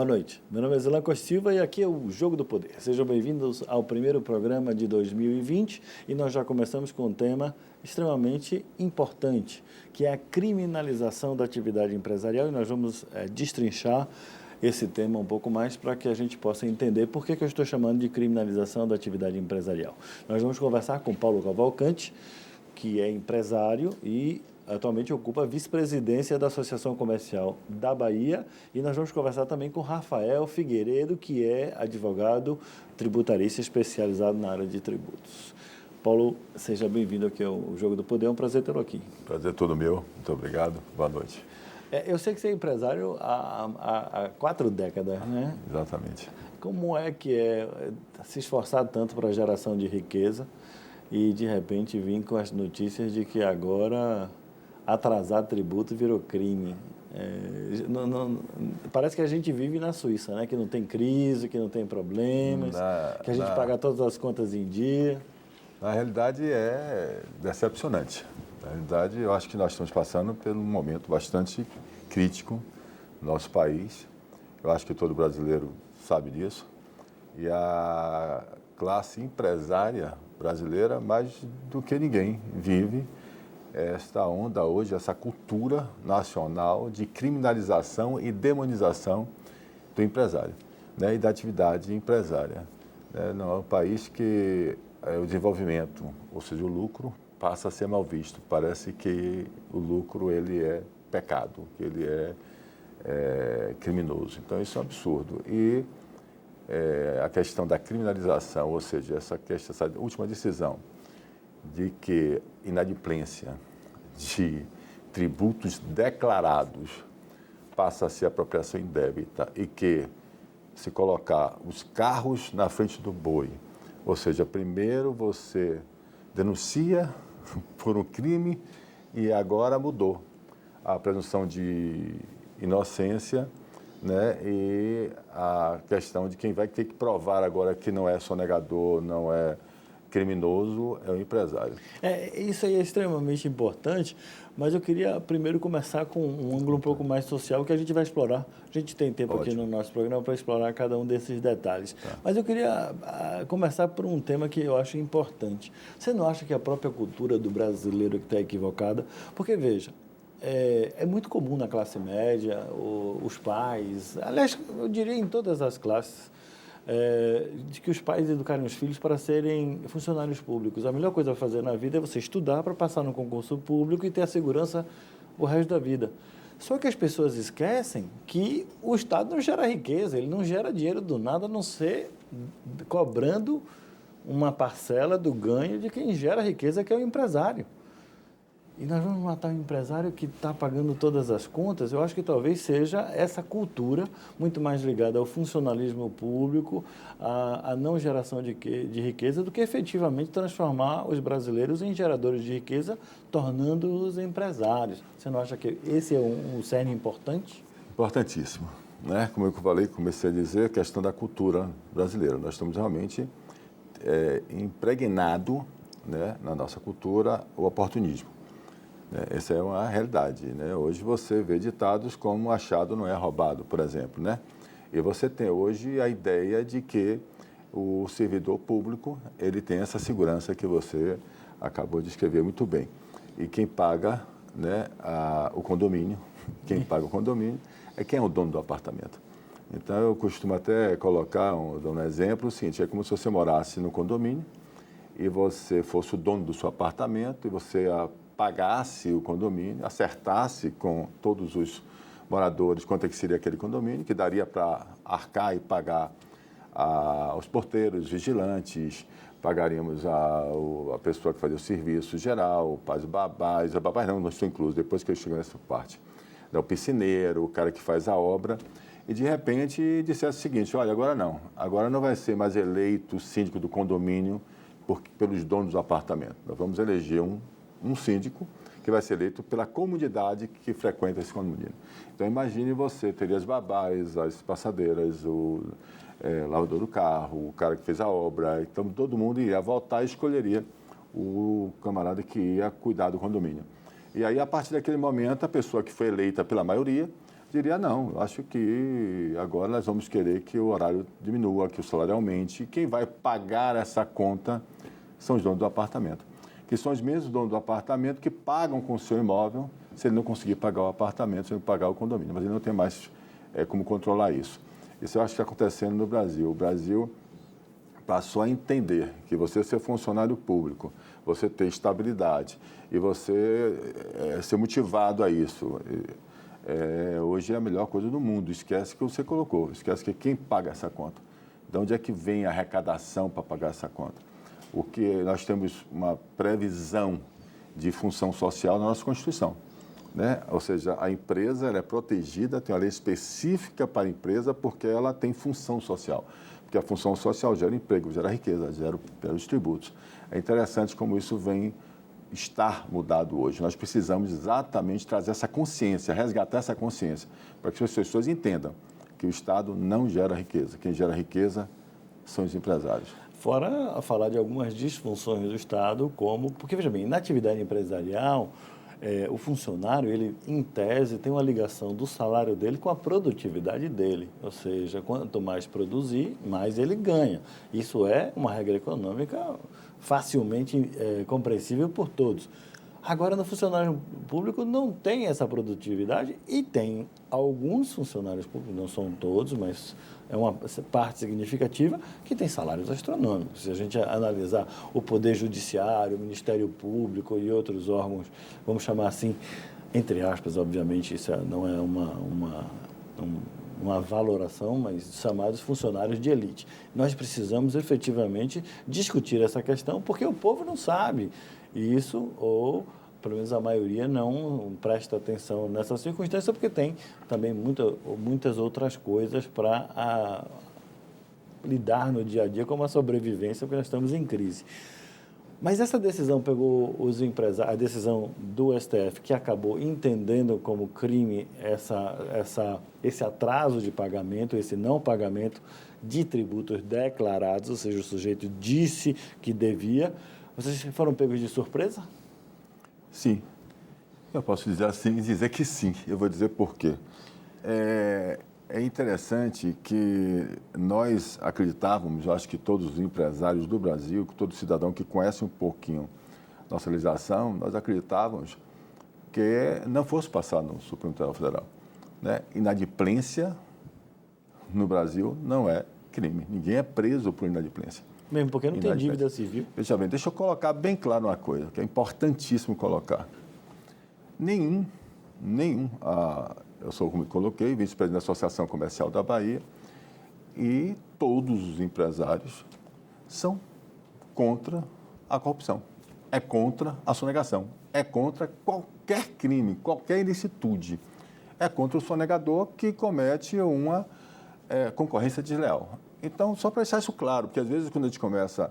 Boa noite. Meu nome é Zelan Costa Silva e aqui é o Jogo do Poder. Sejam bem-vindos ao primeiro programa de 2020 e nós já começamos com um tema extremamente importante, que é a criminalização da atividade empresarial, e nós vamos destrinchar esse tema um pouco mais para que a gente possa entender por que eu estou chamando de criminalização da atividade empresarial. Nós vamos conversar com Paulo Cavalcante, que é empresário e atualmente ocupa a vice-presidência da Associação Comercial da Bahia, e nós vamos conversar também com Rafael Figueiredo, que é advogado tributarista especializado na área de tributos. Paulo, seja bem-vindo aqui ao Jogo do Poder, é um prazer tê-lo aqui. Prazer todo meu, muito obrigado, boa noite. Eu sei que você é empresário há 4 décadas, né? Exatamente. Como é que é se esforçar tanto para a geração de riqueza e, de repente, vir com as notícias de que agora atrasar tributo virou crime? Parece que a gente vive na Suíça, né? Que não tem crise, que não tem problemas, que a gente paga todas as contas em dia. Na realidade é decepcionante. Na realidade, eu acho que nós estamos passando por um momento bastante crítico no nosso país. Eu acho que todo brasileiro sabe disso. E a classe empresária brasileira, mais do que ninguém, vive esta onda hoje, essa cultura nacional de criminalização e demonização do empresário, né, e da atividade empresária. Não é um país que o desenvolvimento, ou seja, o lucro, passa a ser mal visto. Parece que o lucro ele é pecado, que ele é criminoso. Então isso é um absurdo. E a questão da criminalização, ou seja, essa última decisão de que inadimplência de tributos declarados passa a ser apropriação indébita e que se colocar os carros na frente do boi, ou seja, primeiro você denuncia por um crime e agora mudou a presunção de inocência, né? E a questão de quem vai ter que provar agora que não é sonegador, não é criminoso, é o empresário. Isso aí é extremamente importante, mas eu queria primeiro começar com um ângulo um pouco mais social que a gente vai explorar. A gente tem tempo aqui no nosso programa para explorar cada um desses detalhes. Tá. Mas eu queria começar por um tema que eu acho importante. Você não acha que a própria cultura do brasileiro está equivocada? Porque, veja, é muito comum na classe média, os pais, aliás, eu diria em todas as classes, de que os pais educarem os filhos para serem funcionários públicos. A melhor coisa a fazer na vida é você estudar para passar no concurso público e ter a segurança o resto da vida. Só que as pessoas esquecem que o Estado não gera riqueza, ele não gera dinheiro do nada, a não ser cobrando uma parcela do ganho de quem gera riqueza, que é o empresário. E nós vamos matar um empresário que está pagando todas as contas? Eu acho que talvez seja essa cultura muito mais ligada ao funcionalismo público, à não geração de riqueza, do que efetivamente transformar os brasileiros em geradores de riqueza, tornando-os empresários. Você não acha que esse é um cerne importante? Importantíssimo, né? Como eu falei, comecei a dizer, a questão da cultura brasileira. Nós estamos realmente impregnado, né, na nossa cultura o oportunismo. Essa é uma realidade, né? Hoje você vê ditados como achado não é roubado, por exemplo, né? E você tem hoje a ideia de que o servidor público ele tem essa segurança que você acabou de escrever muito bem. E quem paga, né, o condomínio, quem paga o condomínio é quem é o dono do apartamento. Então eu costumo até colocar, dar um exemplo, o seguinte, é como se você morasse no condomínio e você fosse o dono do seu apartamento e você pagasse o condomínio, acertasse com todos os moradores quanto é que seria aquele condomínio, que daria para arcar e pagar aos porteiros, vigilantes, pagaríamos a pessoa que fazia o serviço geral, os babás não estou incluso, depois que eu chego nessa parte, o piscineiro, o cara que faz a obra, e de repente dissesse o seguinte, olha, agora não vai ser mais eleito o síndico do condomínio pelos donos do apartamento, nós vamos eleger um síndico que vai ser eleito pela comunidade que frequenta esse condomínio. Então imagine você, teria as babás, as passadeiras, o lavador do carro, o cara que fez a obra, então todo mundo ia votar e escolheria o camarada que ia cuidar do condomínio. E aí, a partir daquele momento, a pessoa que foi eleita pela maioria Diria não, eu acho que agora nós vamos querer que o horário diminua, que o salário aumente. E quem vai pagar essa conta são os donos do apartamento, que são os mesmos donos do apartamento que pagam com o seu imóvel se ele não conseguir pagar o apartamento, se ele não pagar o condomínio. Mas ele não tem mais como controlar isso. Isso eu acho que está acontecendo no Brasil. O Brasil passou a entender que você ser funcionário público, você ter estabilidade e você ser motivado a isso, hoje é a melhor coisa do mundo. Esquece que você colocou, esquece que quem paga essa conta. De onde é que vem a arrecadação para pagar essa conta? O que nós temos uma previsão de função social na nossa Constituição, né? Ou seja, a empresa ela é protegida, tem uma lei específica para a empresa porque ela tem função social. Porque a função social gera emprego, gera riqueza, gera os tributos. É interessante como isso vem estar mudado hoje. Nós precisamos exatamente trazer essa consciência, resgatar essa consciência, para que as pessoas entendam que o Estado não gera riqueza. Quem gera riqueza são os empresários. Fora a falar de algumas disfunções do Estado, como... Porque, veja bem, na atividade empresarial, o funcionário, ele, em tese, tem uma ligação do salário dele com a produtividade dele. Ou seja, quanto mais produzir, mais ele ganha. Isso é uma regra econômica facilmente compreensível por todos. Agora, no funcionário público não tem essa produtividade e tem alguns funcionários públicos, não são todos, mas é uma parte significativa, que tem salários astronômicos. Se a gente analisar o Poder Judiciário, o Ministério Público e outros órgãos, vamos chamar assim, entre aspas, obviamente, isso não é uma valoração, mas chamados funcionários de elite. Nós precisamos efetivamente discutir essa questão, porque o povo não sabe isso, ou pelo menos a maioria não presta atenção nessa circunstância, porque tem também muitas outras coisas para lidar no dia a dia, como a sobrevivência, porque nós estamos em crise. Mas essa decisão pegou os empresários, a decisão do STF, que acabou entendendo como crime esse atraso de pagamento, esse não pagamento de tributos declarados, ou seja, o sujeito disse que devia. Vocês foram pegos de surpresa? Sim. Eu posso dizer assim e dizer que sim. Eu vou dizer por quê. É interessante que nós acreditávamos, eu acho que todos os empresários do Brasil, todo cidadão que conhece um pouquinho nossa legislação, nós acreditávamos que não fosse passar no Supremo Tribunal Federal, né? Inadimplência no Brasil não é crime. Ninguém é preso por inadimplência. Mesmo porque não tem dívida civil. Veja bem, deixa eu colocar bem claro uma coisa, que é importantíssimo colocar. Eu sou, como coloquei, vice-presidente da Associação Comercial da Bahia, e todos os empresários são contra a corrupção, é contra a sonegação, é contra qualquer crime, qualquer ilicitude, é contra o sonegador que comete uma concorrência desleal. Então, só para deixar isso claro, porque às vezes quando a gente começa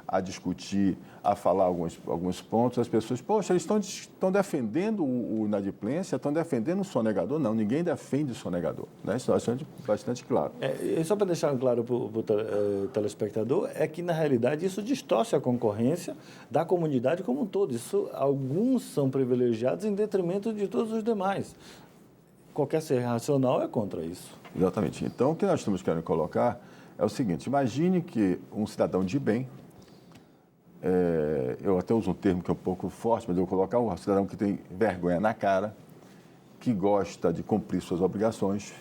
a discutir, a falar alguns pontos, as pessoas, poxa, eles estão defendendo o inadimplência, estão defendendo o sonegador. Não, ninguém defende o sonegador. Né? Isso é bastante claro. Só para deixar claro para o telespectador, é que, na realidade, isso distorce a concorrência da comunidade como um todo. Alguns são privilegiados em detrimento de todos os demais. Qualquer ser racional é contra isso. Exatamente. Então, o que nós estamos querendo colocar é o seguinte: imagine que um cidadão de bem, eu até uso um termo que é um pouco forte, mas eu vou colocar um cidadão que tem vergonha na cara, que gosta de cumprir suas obrigações,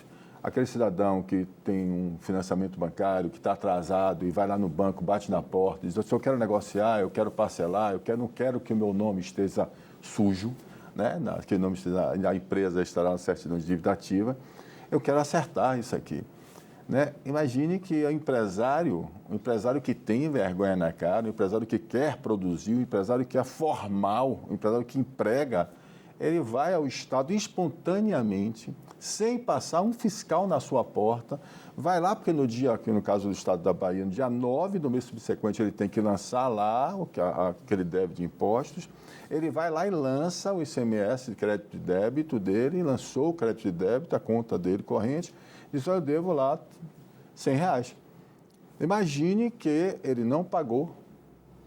aquele cidadão que tem um financiamento bancário, que está atrasado e vai lá no banco, bate na porta, diz: eu quero negociar, eu quero parcelar, não quero que o meu nome esteja sujo, né? Que o nome a empresa estará na certidão de dívida ativa, eu quero acertar isso aqui. Né? Imagine que o empresário que tem vergonha na cara, o empresário que quer produzir, o empresário que é formal, o empresário que emprega, ele vai ao Estado espontaneamente, sem passar um fiscal na sua porta, vai lá, porque no dia, aqui no caso do Estado da Bahia, no dia 9 do mês subsequente, ele tem que lançar lá o que ele deve de impostos, ele vai lá e lança o ICMS de crédito e débito dele, lançou o crédito e débito, a conta dele corrente, diz: eu devo lá R$100. Imagine que ele não pagou,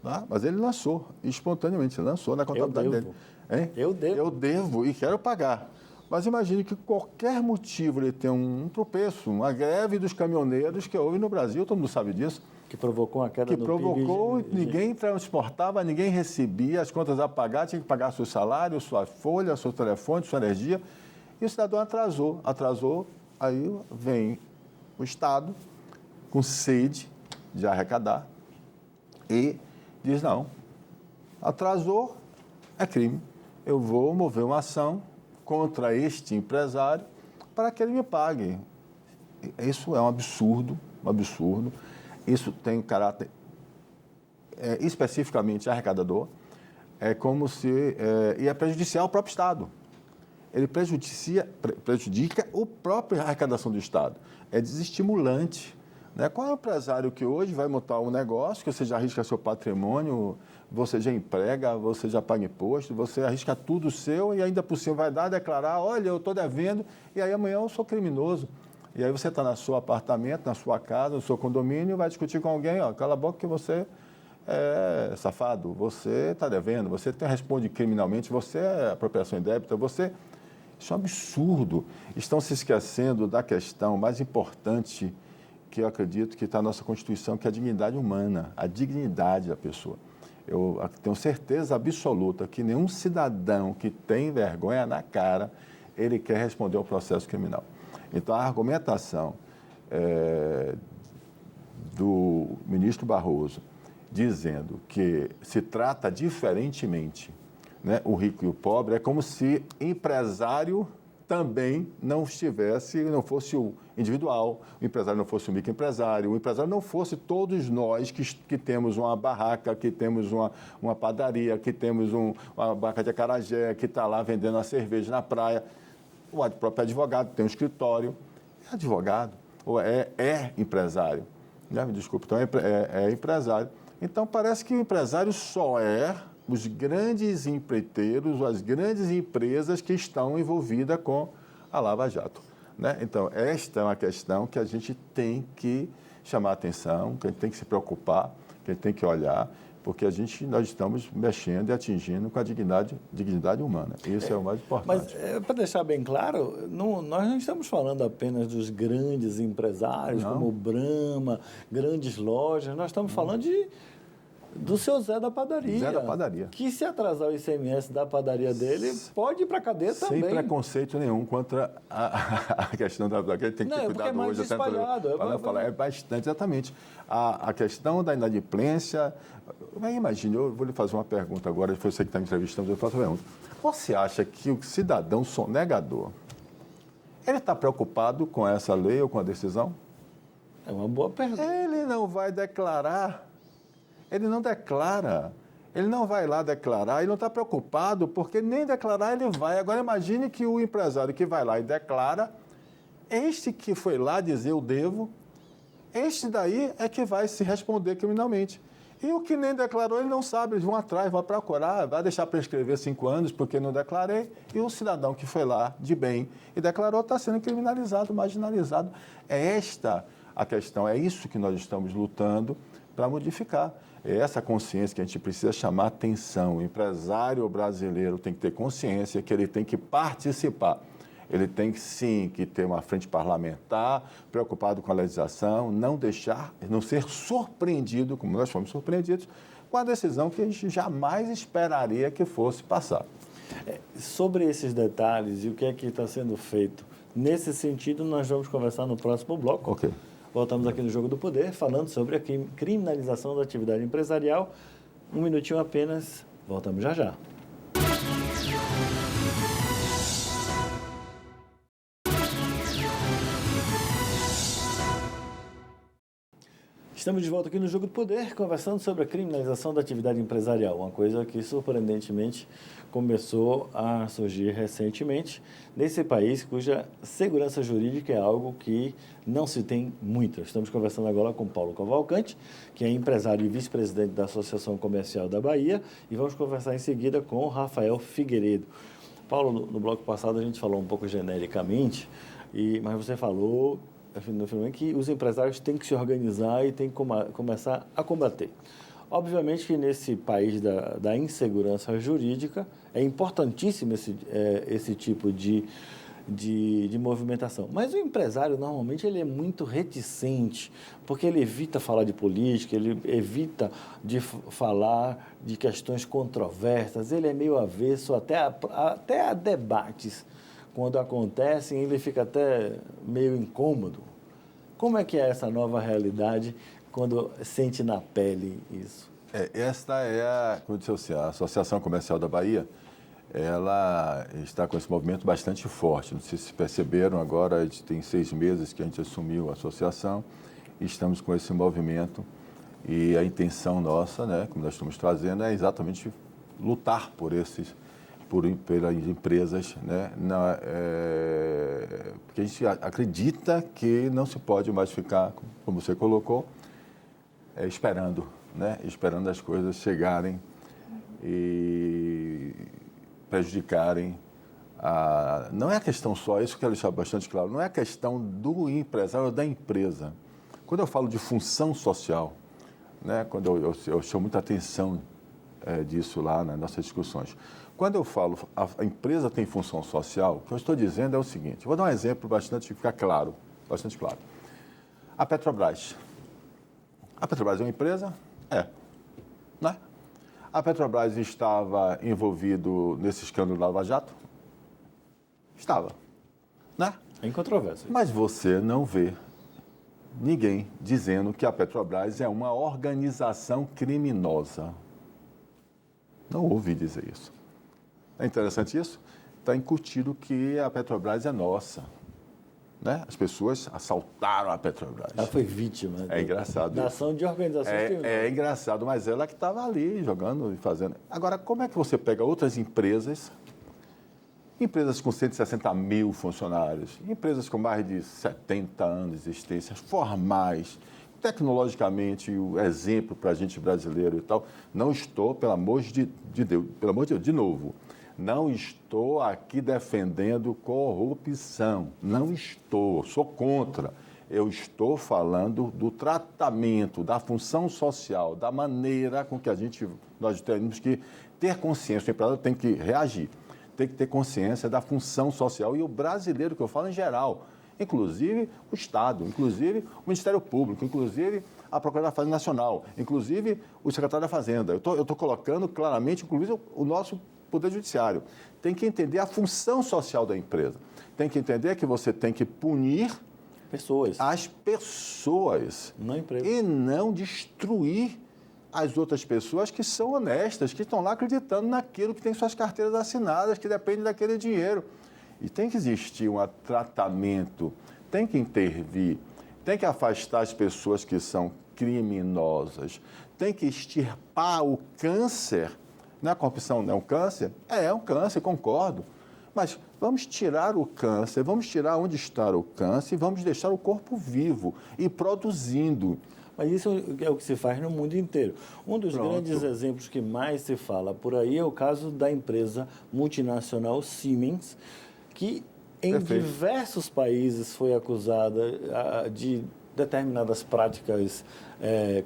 tá? Mas ele lançou espontaneamente, lançou na contabilidade dele. Hein? Eu devo. Eu devo e quero pagar. Mas imagine que qualquer motivo ele tem um tropeço, uma greve dos caminhoneiros que houve no Brasil, todo mundo sabe disso. Que provocou uma queda Que no provocou, PIB. ninguém transportava, ninguém recebia, as contas a pagar, tinha que pagar seu salário, sua folha, seu telefone, sua energia. E o cidadão atrasou, aí vem o Estado com sede de arrecadar e diz, não, atrasou, é crime. Eu vou mover uma ação contra este empresário para que ele me pague. Isso é um absurdo, um absurdo. Isso tem um caráter especificamente arrecadador. É como se... e é prejudicial ao próprio Estado. Ele prejudica a própria arrecadação do Estado. É desestimulante. Né? Qual é o empresário que hoje vai montar um negócio, que você já arrisca seu patrimônio, você já emprega, você já paga imposto, você arrisca tudo seu e ainda por cima vai dar, declarar, olha, eu estou devendo, e aí amanhã eu sou criminoso. E aí você está no seu apartamento, na sua casa, no seu condomínio, vai discutir com alguém, ó, cala a boca que você é safado, você está devendo, você responde criminalmente, você é apropriação indébita, você... Isso é um absurdo. Estão se esquecendo da questão mais importante que eu acredito que está na nossa Constituição, que é a dignidade humana, a dignidade da pessoa. Eu tenho certeza absoluta que nenhum cidadão que tem vergonha na cara, ele quer responder ao processo criminal. Então, a argumentação do ministro Barroso dizendo que se trata diferentemente, né, o rico e o pobre, é como se empresário também não fosse o individual, o empresário não fosse o microempresário, o empresário não fosse todos nós que temos uma barraca, que temos uma padaria, que temos uma barraca de acarajé, que está lá vendendo a cerveja na praia. O próprio advogado tem um escritório, é advogado, ou é empresário. Né? Me desculpe, então é empresário. Então parece que o empresário só é os grandes empreiteiros, as grandes empresas que estão envolvidas com a Lava Jato. Né? Então, esta é uma questão que a gente tem que chamar a atenção, que a gente tem que se preocupar, que a gente tem que olhar, porque nós estamos mexendo e atingindo com a dignidade humana. Isso é o mais importante. Mas, para deixar bem claro, nós não estamos falando apenas dos grandes empresários, como o Brahma, grandes lojas, nós estamos falando do seu Zé da Padaria. Zé da Padaria. Que se atrasar o ICMS da padaria dele, pode ir para a cadeia também. Sem preconceito nenhum contra a questão da padaria. Tem que ter cuidado mais hoje. Espalhado. É bastante, exatamente. A questão da inadimplência... Imagine, eu vou lhe fazer uma pergunta agora, foi você que está me entrevistando, eu faço uma pergunta. Você acha que o cidadão sonegador, ele está preocupado com essa lei ou com a decisão? É uma boa pergunta. Ele não vai declarar. Ele não declara, ele não vai lá declarar, ele não está preocupado, porque nem declarar ele vai. Agora imagine que o empresário que vai lá e declara, este que foi lá dizer eu devo, este daí é que vai se responder criminalmente. E o que nem declarou, ele não sabe, eles vão atrás, vão procurar, vai deixar prescrever 5 anos porque não declarei, e o cidadão que foi lá de bem e declarou está sendo criminalizado, marginalizado. É esta a questão, é isso que nós estamos lutando para modificar. É essa consciência que a gente precisa chamar atenção. O empresário brasileiro tem que ter consciência que ele tem que participar. Ele tem que, sim, que ter uma frente parlamentar, preocupado com a legislação, não ser surpreendido, como nós fomos surpreendidos, com a decisão que a gente jamais esperaria que fosse passar. Sobre esses detalhes e o que é que está sendo feito, nesse sentido, nós vamos conversar no próximo bloco. Ok. Voltamos aqui no Jogo do Poder, falando sobre a criminalização da atividade empresarial. 1 minutinho apenas, voltamos já já. Estamos de volta aqui no Jogo do Poder, conversando sobre a criminalização da atividade empresarial, uma coisa que, surpreendentemente, começou a surgir recentemente nesse país cuja segurança jurídica é algo que não se tem muito. Estamos conversando agora com Paulo Cavalcante, que é empresário e vice-presidente da Associação Comercial da Bahia, e vamos conversar em seguida com Rafael Figueiredo. Paulo, no bloco passado a gente falou um pouco genericamente, mas você falou que os empresários têm que se organizar e têm que começar a combater. Obviamente que nesse país da insegurança jurídica é importantíssimo esse tipo de movimentação. Mas o empresário, normalmente, ele é muito reticente, porque ele evita falar de política, ele evita de falar de questões controversas, ele é meio avesso até a debates. Quando acontecem, ele fica até meio incômodo. Como é que é essa nova realidade quando sente na pele isso? Esta é como eu disse, a Associação Comercial da Bahia, ela está com esse movimento bastante forte. Não sei se perceberam, agora tem 6 meses que a gente assumiu a associação e estamos com esse movimento. E a intenção nossa, né, como nós estamos trazendo, é exatamente lutar pelas empresas, né, porque a gente acredita que não se pode mais ficar, como você colocou, esperando as coisas chegarem e prejudicarem. Não é a questão só, isso que eu quero deixar bastante claro, não é a questão do empresário ou da empresa. Quando eu falo de função social, né, quando eu chamo muita atenção disso lá nas nossas discussões. Quando eu falo a empresa tem função social, o que eu estou dizendo é o seguinte, vou dar um exemplo bastante claro. A Petrobras. A Petrobras é uma empresa? Né? A Petrobras estava envolvido nesse escândalo da Lava Jato? Estava. Né? Em controvérsia. Mas você não vê ninguém dizendo que a Petrobras é uma organização criminosa. Não ouvi dizer isso. É interessante isso? Está incutido que a Petrobras é nossa. Né? As pessoas assaltaram a Petrobras. Ela foi vítima engraçado da ação de organizações criminosas. É engraçado, mas ela que estava ali jogando e fazendo. Agora, como é que você pega outras empresas com 160 mil funcionários, empresas com mais de 70 anos de existência, formais, tecnologicamente, o exemplo para a gente brasileiro e tal. Não estou, pelo amor de Deus, de novo, não estou aqui defendendo corrupção. Não estou, sou contra. Eu estou falando do tratamento, da função social, da maneira com que nós temos que ter consciência. O empresário tem que reagir, tem que ter consciência da função social. E o brasileiro, que eu falo em geral, inclusive o Estado, inclusive o Ministério Público, inclusive a Procuradoria da Fazenda Nacional, inclusive o Secretário da Fazenda. Eu estou colocando claramente, inclusive, o nosso Poder Judiciário. Tem que entender a função social da empresa. Tem que entender que você tem que punir as pessoas não empresa. E não destruir as outras pessoas que são honestas, que estão lá acreditando naquilo, que tem suas carteiras assinadas, que dependem daquele dinheiro. E tem que existir um tratamento, tem que intervir, tem que afastar as pessoas que são criminosas, tem que extirpar o câncer. Não é a corrupção, não é um câncer? É um câncer, concordo. Mas vamos tirar o câncer, vamos tirar onde está o câncer e vamos deixar o corpo vivo e produzindo. Mas isso é o que se faz no mundo inteiro. Um dos grandes exemplos que mais se fala por aí é o caso da empresa multinacional Siemens, que em diversos países foi acusada de determinadas práticas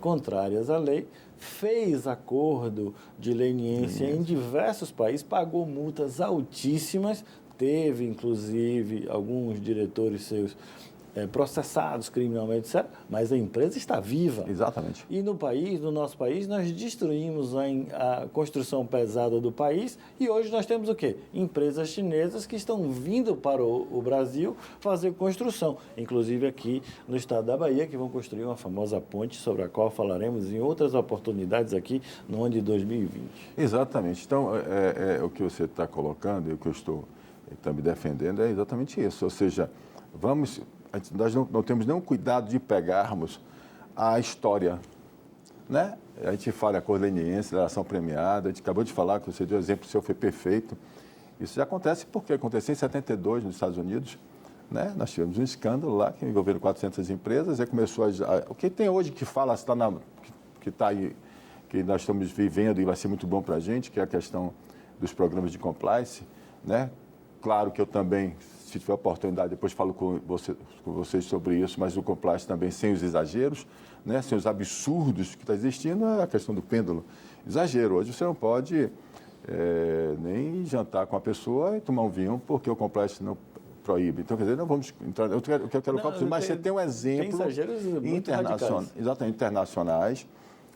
contrárias à lei, fez acordo de leniência em diversos países, pagou multas altíssimas, teve, inclusive, alguns diretores seus processados criminalmente, etc. Mas a empresa está viva. Exatamente. E no nosso país, nós destruímos a construção pesada do país e hoje nós temos o quê? Empresas chinesas que estão vindo para o Brasil fazer construção, inclusive aqui no estado da Bahia, que vão construir uma famosa ponte sobre a qual falaremos em outras oportunidades aqui no ano de 2020. Exatamente. Então, o que você está colocando e o que eu estou também defendendo é exatamente isso. Ou seja, nós não temos nenhum cuidado de pegarmos a história, né? A gente fala a cor leniense, a ação premiada, a gente acabou de falar que você deu o exemplo, o seu foi perfeito. Isso já acontece porque aconteceu em 72 nos Estados Unidos, né? Nós tivemos um escândalo lá que envolveu 400 empresas e começou o que tem hoje que fala, que está aí, que nós estamos vivendo e vai ser muito bom para a gente, que é a questão dos programas de compliance, né? Claro que eu também, se tiver oportunidade, depois falo com vocês sobre isso, mas o compliance também sem os exageros, né, sem os absurdos que está existindo, é a questão do pêndulo. Exagero. Hoje você não pode nem jantar com a pessoa e tomar um vinho, porque o complexo não proíbe. Então, quer dizer, não vamos entrar... Eu quero mas você tem um exemplo internacionais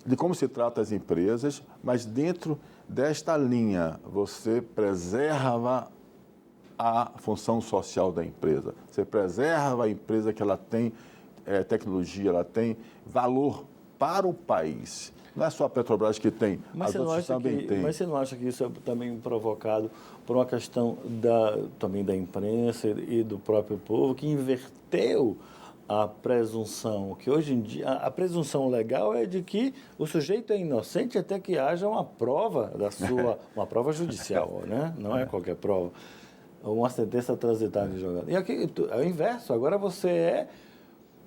de como se trata as empresas, mas dentro desta linha você preserva a função social da empresa. Você preserva a empresa que ela tem tecnologia, ela tem valor para o país. Não é só a Petrobras que tem, as outras também têm. Mas você não acha que isso é também provocado por uma questão também da imprensa e do próprio povo, que inverteu a presunção, que hoje em dia a presunção legal é de que o sujeito é inocente até que haja uma prova uma prova judicial, né? Não é qualquer prova, uma sentença transitada em julgado. E aqui é o inverso, agora você é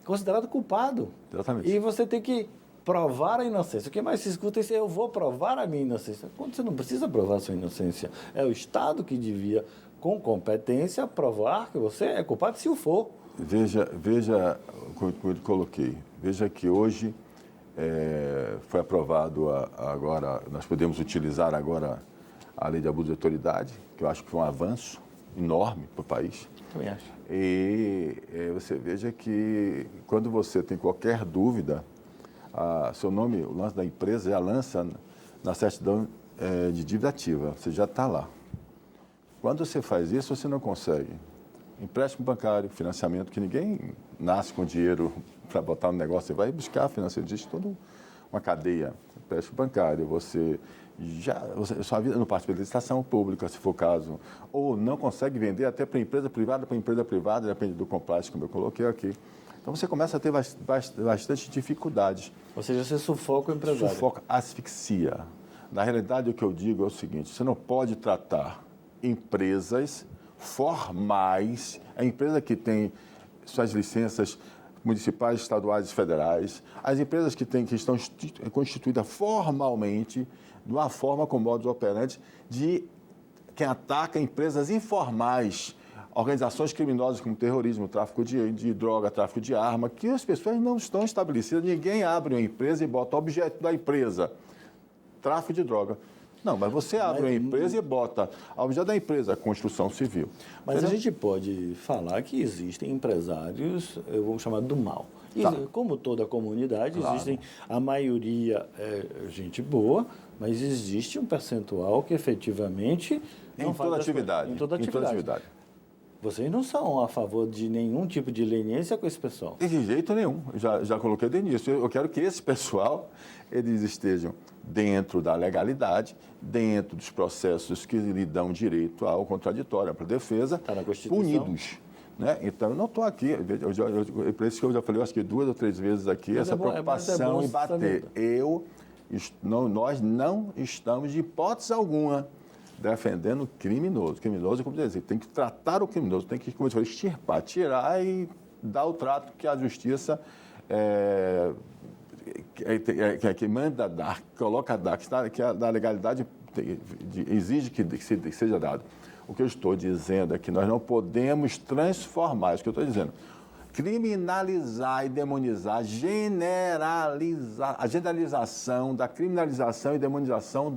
considerado culpado. Exatamente. E você tem que provar a inocência. O que mais se escuta é isso, eu vou provar a minha inocência. Quando você não precisa provar a sua inocência, é o Estado que devia, com competência, provar que você é culpado se o for. Veja como eu coloquei, veja que hoje foi aprovado agora, nós podemos utilizar agora a lei de abuso de autoridade, que eu acho que foi um avanço enorme para o país. Também acho. E você veja que quando você tem qualquer dúvida, seu nome, o lance da empresa já lança na certidão de dívida ativa, você já está lá. Quando você faz isso, você não consegue. Empréstimo bancário, financiamento, que ninguém nasce com dinheiro para botar no negócio, você vai buscar financiamento, existe toda uma cadeia. Empréstimo bancário, sua vida não participa de licitação pública, se for o caso, ou não consegue vender até para empresa privada, depende do complexo, como eu coloquei aqui. Então, você começa a ter bastante dificuldades. Ou seja, você sufoca o empresário. Sufoca, asfixia. Na realidade, o que eu digo é o seguinte, você não pode tratar empresas formais, a empresa que tem suas licenças municipais, estaduais e federais, as empresas que estão constituídas formalmente, de uma forma com modus operandi de quem ataca empresas informais, organizações criminosas como terrorismo, tráfico de droga, tráfico de arma, que as pessoas não estão estabelecidas. Ninguém abre uma empresa e bota o objeto da empresa, tráfico de droga. Não, mas você abre uma empresa e bota o objeto da empresa, a construção civil. Mas entendeu? A gente pode falar que existem empresários, eu vou chamar do mal. E, como toda a comunidade, existem, a maioria é gente boa, mas existe um percentual que efetivamente não faz atividade. Em toda atividade. Vocês não são a favor de nenhum tipo de leniência com esse pessoal? De jeito nenhum. Já coloquei de início. Eu quero que esse pessoal, eles estejam dentro da legalidade, dentro dos processos que lhe dão direito ao contraditório, à defesa, tá na Constituição. Punidos. Né? Então, eu não estou aqui, por isso que eu já falei, acho que 2 ou 3 vezes aqui, mas essa preocupação em bater. Nós não estamos, de hipótese alguma, defendendo o criminoso. Criminoso, como dizer, tem que tratar o criminoso, tem que, como eu falei, extirpar, tirar e dar o trato que a justiça que manda dar, coloca dar, que a legalidade exige que seja dado. O que eu estou dizendo é que nós não podemos transformar, isso que eu estou dizendo, criminalizar e demonizar, generalizar, a generalização da criminalização e demonização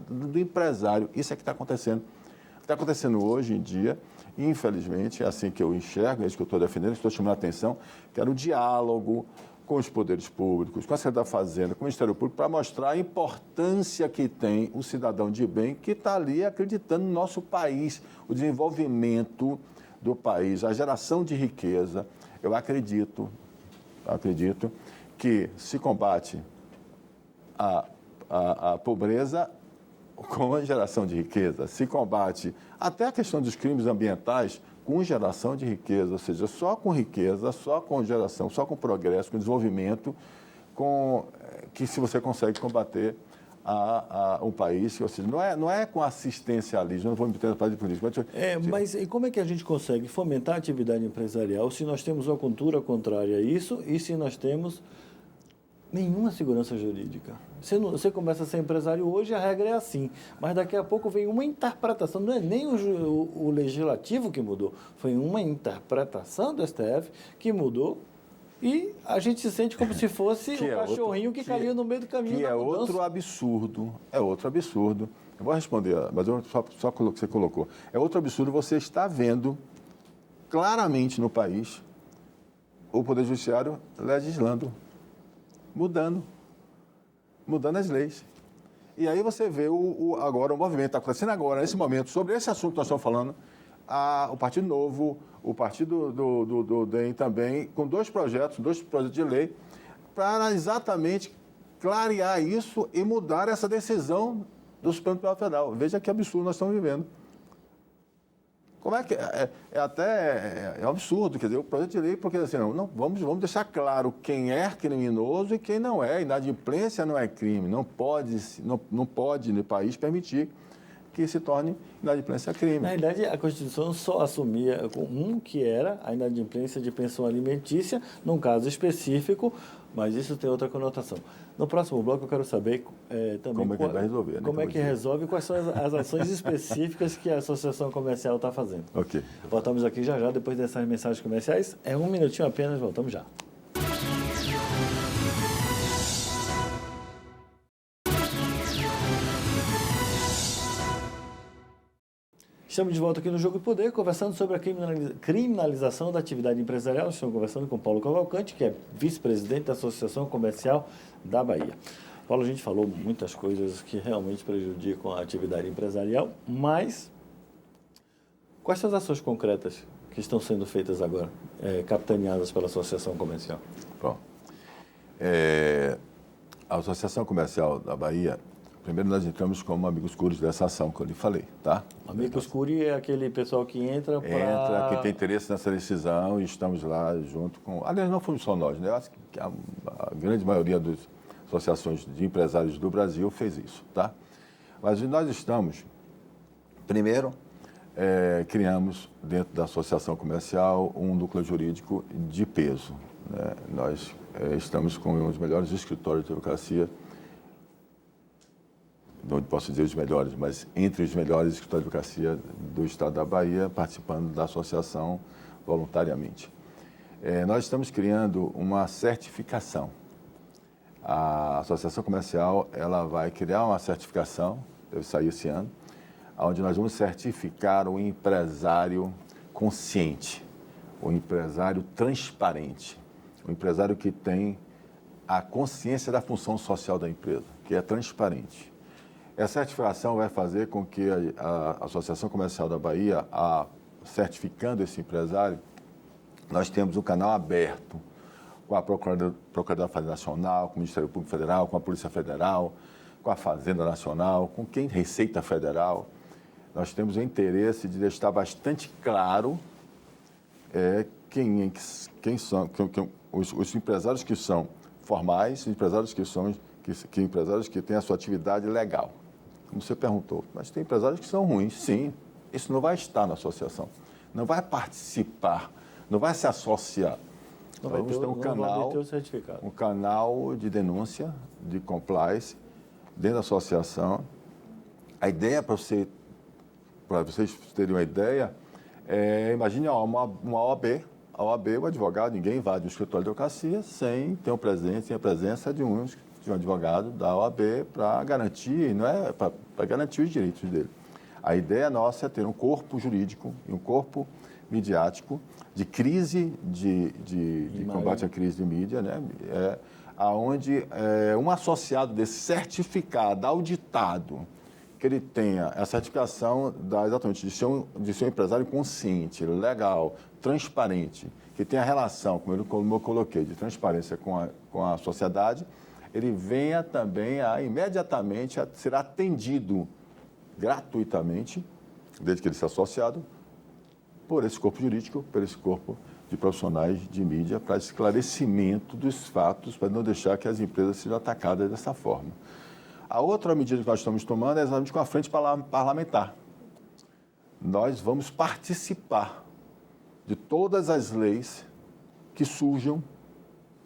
do empresário. Isso é que está acontecendo. O que está acontecendo hoje em dia, infelizmente, é assim que eu enxergo, é isso que eu estou defendendo, estou chamando a atenção, que era o diálogo com os poderes públicos, com a Secretaria da Fazenda, com o Ministério Público, para mostrar a importância que tem o cidadão de bem que está ali acreditando no nosso país, o desenvolvimento do país, a geração de riqueza. Eu acredito que se combate a pobreza com a geração de riqueza, se combate até a questão dos crimes ambientais com geração de riqueza, ou seja, só com riqueza, só com geração, só com progresso, com desenvolvimento, que se você consegue combater um país, ou seja, não é com assistencialismo, não vou me meter na parte de política. Mas e como é que a gente consegue fomentar a atividade empresarial se nós temos uma cultura contrária a isso e se nós temos nenhuma segurança jurídica? Você começa a ser empresário hoje, a regra é assim, mas daqui a pouco vem uma interpretação, não é nem o legislativo que mudou, foi uma interpretação do STF que mudou e a gente se sente como se fosse um cachorrinho que caiu no meio do caminho da mudança. Outro absurdo, é outro absurdo. Eu vou responder, mas só que você colocou. É outro absurdo você está vendo claramente no país o Poder Judiciário legislando, mudando as leis. E aí você vê agora o movimento que está acontecendo agora, nesse momento, sobre esse assunto que nós estamos falando, o Partido Novo, o Partido do DEM também, com dois projetos de lei, para exatamente clarear isso e mudar essa decisão do Supremo Tribunal Federal. Veja que absurdo nós estamos vivendo. Como é que é um absurdo, quer dizer, o projeto de lei, porque assim, vamos deixar claro quem é criminoso e quem não é. Inadimplência não é crime, não pode no país permitir que se torne inadimplência crime. Na verdade, a Constituição só assumia que era a inadimplência de pensão alimentícia, num caso específico, mas isso tem outra conotação. No próximo bloco eu quero saber também como é que vai resolver, né? Como é que resolve, quais são as ações específicas que a Associação Comercial está fazendo. Ok. Voltamos aqui já, depois dessas mensagens comerciais. É um minutinho apenas, voltamos já. Estamos de volta aqui no Jogo do Poder, conversando sobre a criminalização da atividade empresarial. Estamos conversando com Paulo Cavalcante, que é vice-presidente da Associação Comercial da Bahia. Paulo, a gente falou muitas coisas que realmente prejudicam a atividade empresarial, mas quais são as ações concretas que estão sendo feitas agora, capitaneadas pela Associação Comercial? Bom, a Associação Comercial da Bahia, primeiro nós entramos como amigos curis dessa ação que eu lhe falei, tá? Amigos curi é aquele pessoal que entra para... Entra, que tem interesse nessa decisão, e estamos lá junto com... Aliás, não fomos só nós, né? Eu acho que a grande maioria das associações de empresários do Brasil fez isso, tá? Mas nós estamos, primeiro, criamos dentro da Associação Comercial um núcleo jurídico de peso, né? Nós estamos com um dos melhores escritórios de advocacia, não posso dizer os melhores, mas entre os melhores escritórios de advocacia do estado da Bahia, participando da associação voluntariamente. Nós estamos criando uma certificação. A Associação Comercial ela vai criar uma certificação, deve sair esse ano, onde nós vamos certificar o empresário consciente, o empresário transparente, o empresário que tem a consciência da função social da empresa, que é transparente. Essa certificação vai fazer com que a Associação Comercial da Bahia, certificando esse empresário, nós temos um canal aberto com a Procuradoria Nacional, com o Ministério Público Federal, com a Polícia Federal, com a Fazenda Nacional, com quem Receita Federal. Nós temos o interesse de deixar bastante claro quem são os empresários que são formais, os empresários empresários que têm a sua atividade legal. Como você perguntou, mas tem empresários que são ruins, sim. Isso não vai estar na associação, não vai participar, não vai se associar. Não vai ter um canal de denúncia, de compliance, dentro da associação. A ideia, para vocês terem uma ideia, imagine uma OAB. A OAB, o advogado, ninguém invade o escritório de advocacia sem ter a presença de um advogado da OAB para garantir, para garantir os direitos dele. A ideia nossa é ter um corpo jurídico e um corpo midiático de crise, de combate à crise de mídia, né? Onde um associado desse certificado, auditado, que ele tenha a certificação exatamente de ser um empresário consciente, legal, transparente, que tenha relação, como eu coloquei, de transparência com a sociedade, ele venha também imediatamente a ser atendido gratuitamente, desde que ele seja associado, por esse corpo jurídico, por esse corpo de profissionais de mídia, para esclarecimento dos fatos, para não deixar que as empresas sejam atacadas dessa forma. A outra medida que nós estamos tomando é exatamente com a frente parlamentar. Nós vamos participar de todas as leis que surjam,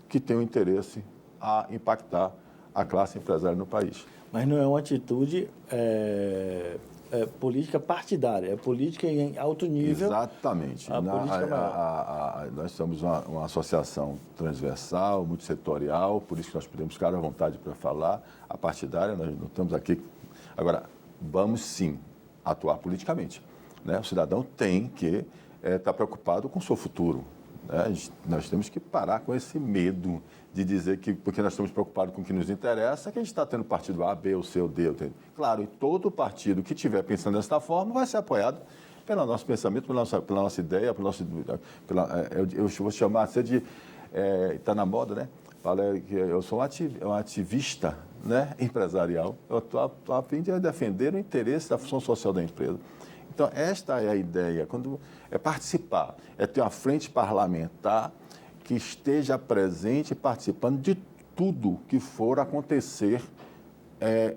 que tenham interesse a impactar a classe empresária no país. Mas não é uma atitude política partidária, é política em alto nível. Exatamente. Nós somos uma associação transversal, multissetorial, por isso que nós podemos ficar à vontade para falar. A partidária, nós não estamos aqui. Agora, vamos sim atuar politicamente, né? O cidadão tem que estar preocupado com o seu futuro. Né? Nós temos que parar com esse medo de dizer que, porque nós estamos preocupados com o que nos interessa, que a gente está tendo partido A, B, ou C, ou D. Claro, e todo partido que estiver pensando dessa forma vai ser apoiado pelo nosso pensamento, pela nossa ideia, eu vou chamar assim de... Está na moda, né? Fala que eu sou um ativista, né, empresarial. Eu estou a fim de defender o interesse da função social da empresa. Então, esta é a ideia, quando é participar, é ter uma frente parlamentar que esteja presente, participando de tudo que for acontecer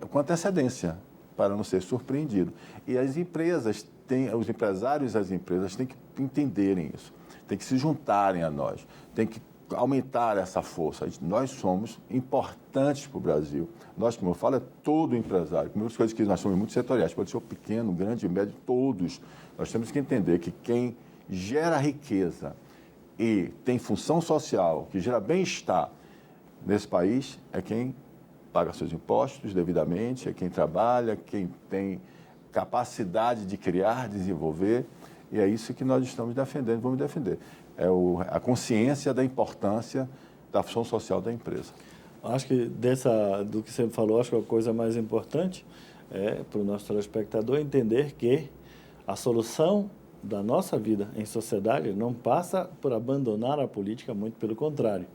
com antecedência, para não ser surpreendido. E as empresas, os empresários e as empresas têm que entenderem isso, têm que se juntarem a nós, têm que aumentar essa força. Nós somos importantes para o Brasil. Nós, como eu falo, é todo empresário. Muitas coisas que nós somos muito setoriais, pode ser o pequeno, grande, médio, todos. Nós temos que entender que quem gera riqueza e tem função social, que gera bem-estar nesse país, é quem paga seus impostos devidamente, é quem trabalha, quem tem capacidade de criar, desenvolver, e é isso que nós estamos defendendo, vamos defender. É a consciência da importância da função social da empresa. Acho que do que você falou, acho que a coisa mais importante é para o nosso telespectador entender que a solução da nossa vida em sociedade não passa por abandonar a política, muito pelo contrário.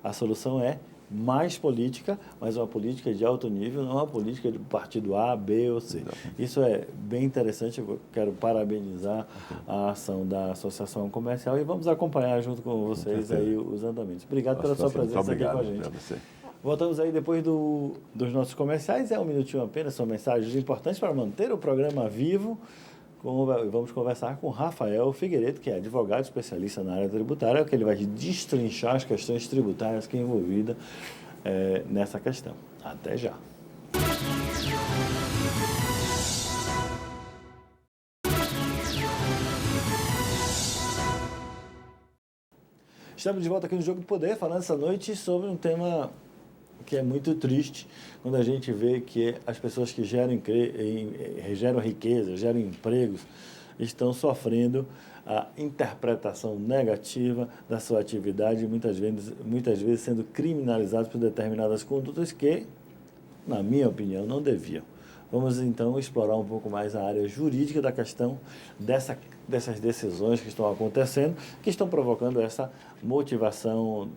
A solução é mais política, mas uma política de alto nível, não uma política de partido A, B ou C. Isso é bem interessante, eu quero parabenizar a ação da Associação Comercial e vamos acompanhar junto com vocês aí os andamentos. Obrigado pela sua presença aqui com a gente. Voltamos aí depois dos nossos comerciais, um minutinho apenas, são mensagens importantes para manter o programa vivo. Vamos conversar com Rafael Figueiredo, que é advogado especialista na área tributária, que ele vai destrinchar as questões tributárias que é envolvida nessa questão. Até já. Estamos de volta aqui no Jogo do Poder, falando essa noite sobre um tema que é muito triste, quando a gente vê que as pessoas que geram riqueza, geram empregos, estão sofrendo a interpretação negativa da sua atividade, muitas vezes sendo criminalizados por determinadas condutas que, na minha opinião, não deviam. Vamos, então, explorar um pouco mais a área jurídica da questão dessas decisões que estão acontecendo, que estão provocando essa motivação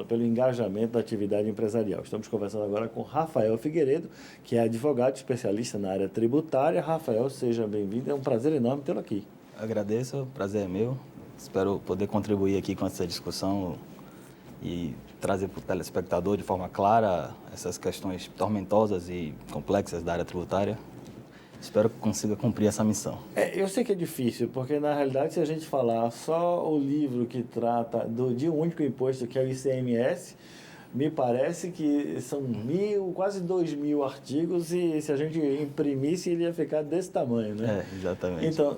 pelo engajamento da atividade empresarial. Estamos conversando agora com Rafael Figueiredo, que é advogado especialista na área tributária. Rafael, seja bem-vindo. É um prazer enorme tê-lo aqui. Agradeço, o prazer é meu. Espero poder contribuir aqui com essa discussão e trazer para o telespectador de forma clara essas questões tormentosas e complexas da área tributária. Espero que consiga cumprir essa missão. Eu sei que é difícil, porque na realidade, se a gente falar só o livro que trata de um único imposto, que é o ICMS, me parece que são quase 2.000 artigos, e se a gente imprimisse, ele ia ficar desse tamanho, né? Exatamente. Então,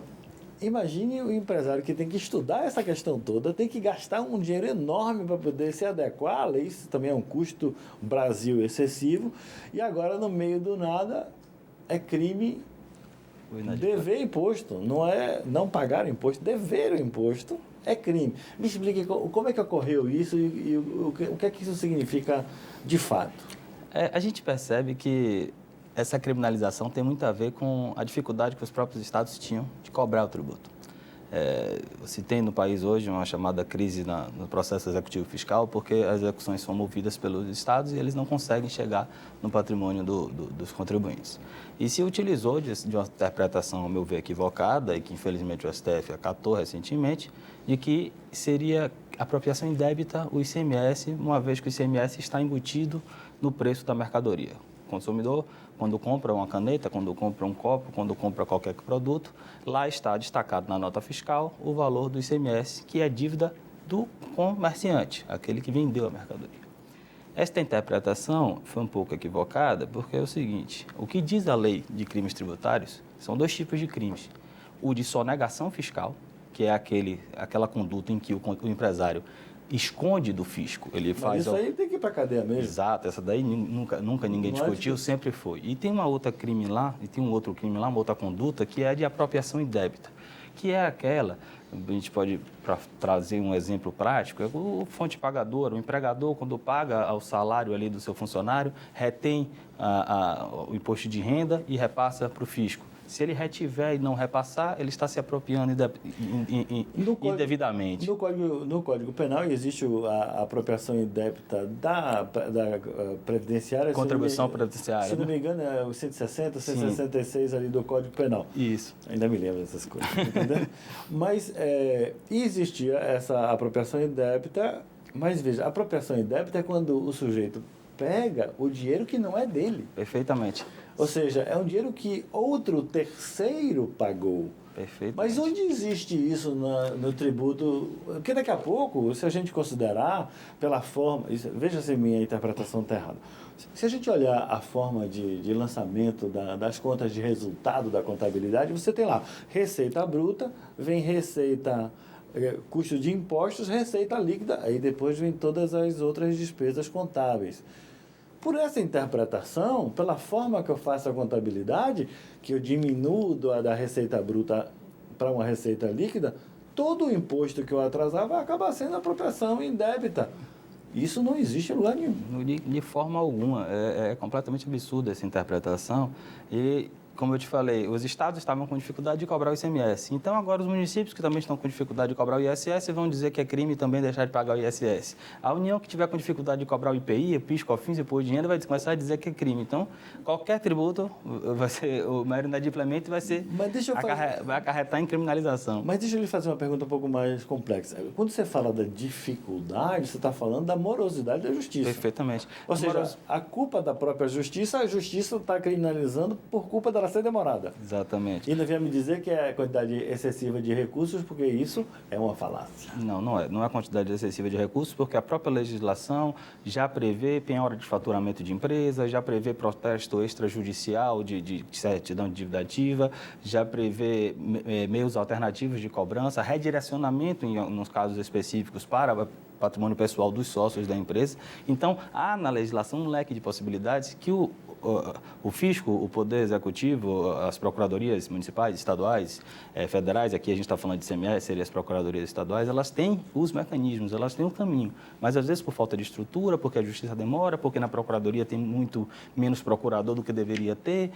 imagine o empresário que tem que estudar essa questão toda, tem que gastar um dinheiro enorme para poder se adequar à lei, isso também é um custo Brasil excessivo, e agora, no meio do nada, é crime dever imposto, não é não pagar imposto, dever o imposto é crime. Me explique como é que ocorreu isso e o que é que isso significa de fato. A gente percebe que essa criminalização tem muito a ver com a dificuldade que os próprios estados tinham de cobrar o tributo. Se tem no país hoje uma chamada crise no processo executivo fiscal, porque as execuções são movidas pelos estados e eles não conseguem chegar no patrimônio dos contribuintes. E se utilizou de uma interpretação, ao meu ver, equivocada, e que infelizmente o STF acatou recentemente, de que seria apropriação indébita o ICMS, uma vez que o ICMS está embutido no preço da mercadoria. O consumidor, quando compra uma caneta, quando compra um copo, quando compra qualquer produto, lá está destacado na nota fiscal o valor do ICMS, que é dívida do comerciante, aquele que vendeu a mercadoria. Esta interpretação foi um pouco equivocada, porque é o seguinte: o que diz a lei de crimes tributários São dois tipos de crimes. O de sonegação fiscal, que é aquela conduta em que o empresário esconde do fisco. Ele faz isso aí tem que ir para a cadeia mesmo. Exato, essa daí nunca ninguém discutiu, sempre foi. E tem uma outra crime lá, uma outra conduta, que é a de apropriação indébita, que é aquela, a gente pode trazer um exemplo prático, é o fonte pagador, o empregador, quando paga o salário ali do seu funcionário, retém o imposto de renda e repassa para o fisco. Se ele retiver e não repassar, ele está se apropriando indevidamente. No Código Penal existe a apropriação indébita da previdenciária. Contribuição previdenciária. Se não me engano, é o 160, 166 ali do Código Penal. Isso. Ainda me lembro dessas coisas, entendeu? Mas existia essa apropriação indébita, mas veja, a apropriação indébita é quando o sujeito pega o dinheiro que não é dele. Perfeitamente. Ou seja, é um dinheiro que outro terceiro pagou. Perfeito. Mas onde existe isso no tributo? Porque daqui a pouco, se a gente considerar pela forma... veja se minha interpretação está errada. Se a gente olhar a forma de lançamento das contas de resultado da contabilidade, você tem lá receita bruta, vem receita... custo de impostos, receita líquida, aí depois vem todas as outras despesas contábeis. Por essa interpretação, pela forma que eu faço a contabilidade, que eu diminuo da receita bruta para uma receita líquida, todo o imposto que eu atrasar vai acabar sendo apropriação indébita. Isso não existe em lugar nenhum. De forma alguma. É completamente absurda essa interpretação. E, como eu te falei, os estados estavam com dificuldade de cobrar o ICMS. Então, agora os municípios que também estão com dificuldade de cobrar o ISS vão dizer que é crime também deixar de pagar o ISS. A União que tiver com dificuldade de cobrar o IPI, PIS, COFINS e Imposto de Renda vai começar a dizer que é crime. Então, qualquer tributo vai ser, o mero inadimplemento vai acarretar em criminalização. Mas deixa eu lhe fazer uma pergunta um pouco mais complexa. Quando você fala da dificuldade, você está falando da morosidade da justiça. Perfeitamente. Ou seja, a culpa da própria justiça, a justiça está criminalizando por culpa dela ser demorada. Exatamente. E não venha me dizer que é a quantidade excessiva de recursos, porque isso é uma falácia. Não é. Não é quantidade excessiva de recursos, porque a própria legislação já prevê penhora de faturamento de empresa, já prevê protesto extrajudicial de certidão de dívida ativa, já prevê meios alternativos de cobrança, redirecionamento, nos casos específicos, para patrimônio pessoal dos sócios da empresa. Então, há na legislação um leque de possibilidades que o fisco, o poder executivo, as procuradorias municipais, estaduais, federais, aqui a gente está falando de ICMS, seriam as procuradorias estaduais, elas têm os mecanismos, elas têm um caminho, mas às vezes por falta de estrutura, porque a justiça demora, porque na procuradoria tem muito menos procurador do que deveria ter,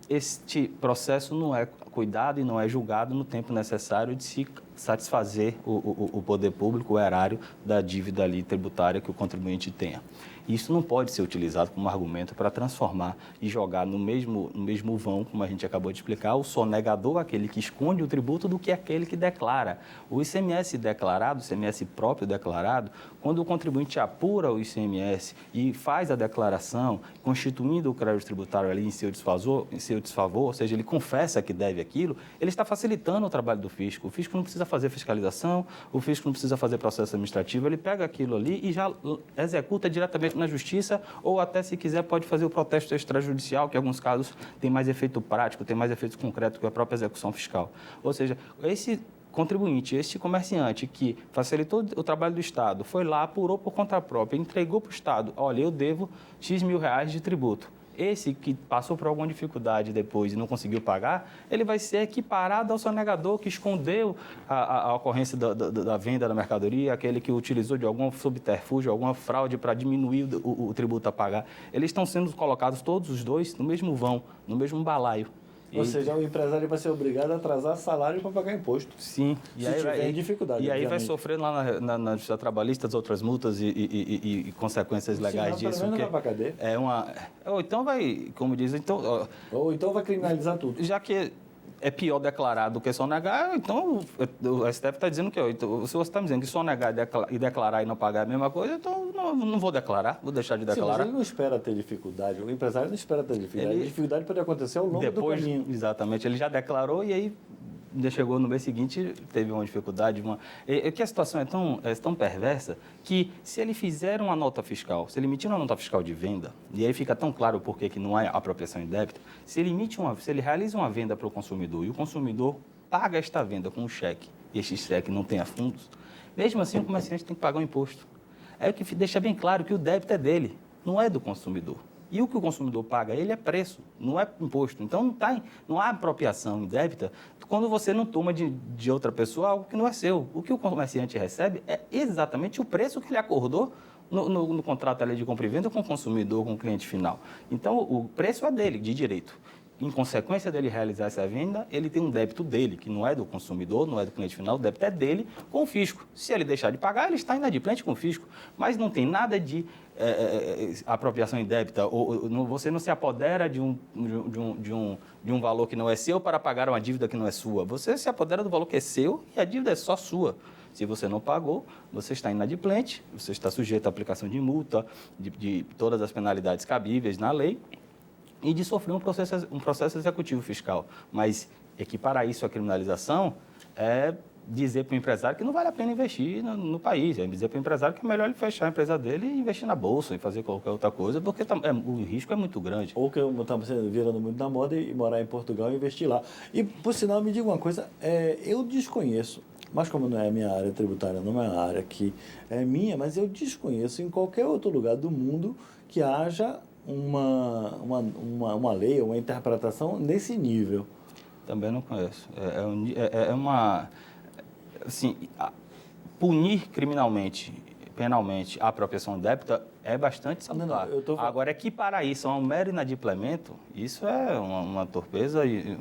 este processo não é cuidado e não é julgado no tempo necessário de se satisfazer o poder público, o erário da dívida ali tributária que o contribuinte tenha. Isso não pode ser utilizado como argumento para transformar e jogar no mesmo vão, como a gente acabou de explicar, o sonegador, aquele que esconde o tributo, do que aquele que declara. O ICMS declarado, o ICMS próprio declarado, quando o contribuinte apura o ICMS e faz a declaração, constituindo o crédito tributário ali em seu desfavor, ou seja, ele confessa que deve aquilo, ele está facilitando o trabalho do fisco. O fisco não precisa fazer fiscalização, o fisco não precisa fazer processo administrativo, ele pega aquilo ali e já executa diretamente na justiça, ou até, se quiser, pode fazer o protesto extrajudicial, que em alguns casos tem mais efeito prático, tem mais efeito concreto que a própria execução fiscal. Ou seja, esse contribuinte, este comerciante que facilitou o trabalho do Estado, foi lá, apurou por conta própria, entregou para o Estado, olha, eu devo X mil reais de tributo. Esse que passou por alguma dificuldade depois e não conseguiu pagar, ele vai ser equiparado ao sonegador que escondeu a ocorrência da venda da mercadoria, aquele que utilizou de algum subterfúgio, alguma fraude para diminuir o tributo a pagar. Eles estão sendo colocados todos os dois no mesmo vão, no mesmo balaio. Ou seja, o empresário vai ser obrigado a atrasar salário para pagar imposto. Sim. Se tiver dificuldade. E aí vai sofrer lá na Justiça Trabalhista as outras multas e consequências legais disso. Pelo menos vai para cadeia. Ou então vai, como diz, ou então vai criminalizar tudo. Já que é pior declarar do que sonegar, então o STF está dizendo que, se você está me dizendo que sonegar e declarar e não pagar é a mesma coisa, então não vou declarar, vou deixar de declarar. Sim, mas ele não espera ter dificuldade, o empresário não espera ter dificuldade. A dificuldade pode acontecer ao longo do caminho. Exatamente, ele já declarou e aí ainda chegou no mês seguinte, teve uma dificuldade, que a situação é tão perversa que se ele fizer uma nota fiscal, se ele emitir uma nota fiscal de venda, e aí fica tão claro por que não é apropriação indébita, se ele realiza uma venda para o consumidor e o consumidor paga esta venda com um cheque, e este cheque não tenha fundos, mesmo assim o comerciante tem que pagar o imposto. É o que deixa bem claro que o débito é dele, não é do consumidor. E o que o consumidor paga, ele é preço, não é imposto. Então, não há apropriação indébita quando você não toma de outra pessoa algo que não é seu. O que o comerciante recebe é exatamente o preço que ele acordou no contrato ali de compra e venda com o consumidor, com o cliente final. Então, o preço é dele, de direito. Em consequência dele realizar essa venda, ele tem um débito dele, que não é do consumidor, não é do cliente final, o débito é dele com o fisco. Se ele deixar de pagar, ele está inadimplente com o fisco. Mas não tem nada de apropriação indébita, você não se apodera de um valor que não é seu para pagar uma dívida que não é sua. Você se apodera do valor que é seu e a dívida é só sua. Se você não pagou, você está inadimplente, você está sujeito à aplicação de multa, de todas as penalidades cabíveis na lei, e de sofrer um processo executivo fiscal. Mas equiparar isso à criminalização é dizer para o empresário que não vale a pena investir no país, é dizer para o empresário que é melhor ele fechar a empresa dele e investir na bolsa e fazer qualquer outra coisa, porque o risco é muito grande. Ou que estamos virando muito na moda e morar em Portugal e investir lá. E, por sinal, me diga uma coisa, eu desconheço, mas como não é a minha área tributária, não é uma área que é minha, mas eu desconheço em qualquer outro lugar do mundo que haja uma lei, uma interpretação nesse nível. Também não conheço. Assim, punir criminalmente, penalmente, a apropriação indébita é bastante salutar. Agora, equiparar isso a um mero inadimplemento, isso é uma torpeza e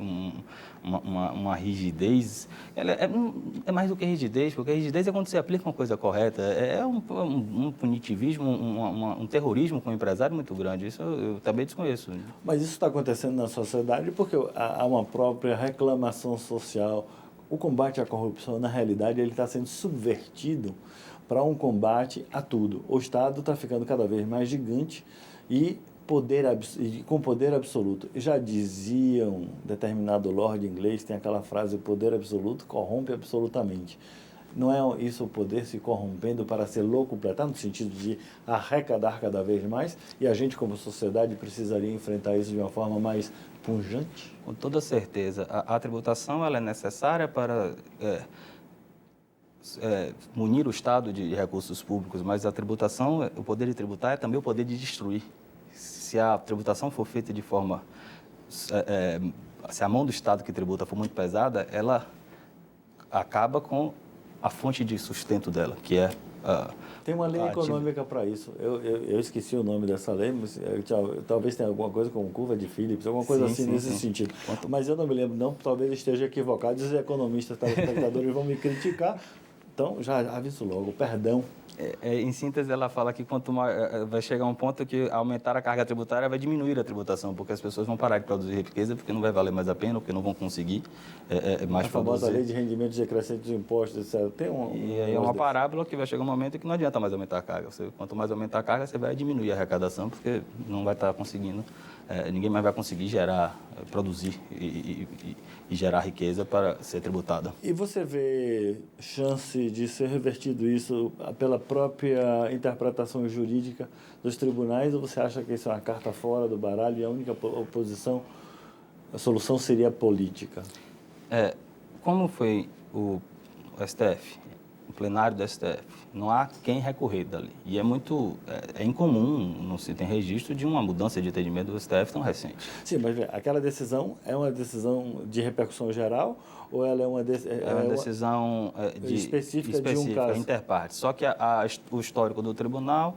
uma rigidez. É mais do que rigidez, porque a rigidez é quando você aplica uma coisa correta. É um punitivismo, um terrorismo com o empresário muito grande. Isso eu também desconheço. Mas isso está acontecendo na sociedade porque há uma própria reclamação social. O combate à corrupção, na realidade, ele está sendo subvertido para um combate a tudo. O Estado está ficando cada vez mais gigante e com poder absoluto. Já diziam, determinado lord inglês, tem aquela frase, o poder absoluto corrompe absolutamente. Não é isso o poder se corrompendo para ser locupletado, no sentido de arrecadar cada vez mais, e a gente, como sociedade, precisaria enfrentar isso de uma forma mais pungente? Com toda certeza. A tributação ela é necessária para munir o Estado de recursos públicos, mas a tributação, o poder de tributar é também o poder de destruir. Se a tributação for feita de forma... se a mão do Estado que tributa for muito pesada, ela acaba com a fonte de sustento dela, que é... Tem uma lei econômica para isso. Eu esqueci o nome dessa lei, mas talvez tenha alguma coisa como curva de Phillips, alguma coisa nesse sentido. Mas eu não me lembro, não. Talvez esteja equivocado. Os economistas, telespectadores vão me criticar. Então, já aviso logo, perdão. Em síntese, ela fala que quanto mais, vai chegar um ponto que aumentar a carga tributária vai diminuir a tributação, porque as pessoas vão parar de produzir riqueza, porque não vai valer mais a pena, porque não vão conseguir mais produzir. A famosa lei de rendimentos decrescentes dos impostos, etc. E aí é uma parábola que vai chegar um momento que não adianta mais aumentar a carga. Quanto mais aumentar a carga, você vai diminuir a arrecadação, porque não vai estar conseguindo, ninguém mais vai conseguir produzir e gerar riqueza para ser tributada. E você vê chance de ser revertido isso pela própria interpretação jurídica dos tribunais, ou você acha que isso é uma carta fora do baralho e a única a solução seria política? Como foi o STF, o plenário do STF, não há quem recorrer dali. E é incomum, não se tem registro de uma mudança de entendimento do STF tão recente. Sim, mas aquela decisão é uma decisão de repercussão geral ou ela é uma decisão específica de um caso? Interpartes. Só que o histórico do tribunal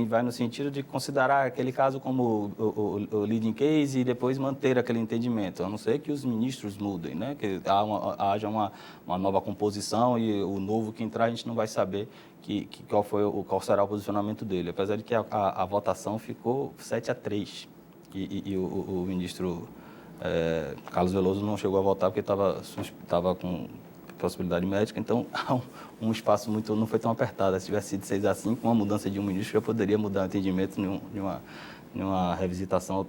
vai no sentido de considerar aquele caso como o leading case e depois manter aquele entendimento, a não ser que os ministros mudem, né? Que haja uma nova composição e o novo que entrar a gente não vai saber qual será o posicionamento dele, apesar de que a votação ficou 7-3 e o ministro Carlos Veloso não chegou a votar porque estava com possibilidade médica, então um espaço não foi tão apertado. Se tivesse sido 6-5, uma mudança de um ministro já poderia mudar o entendimento de uma revisitação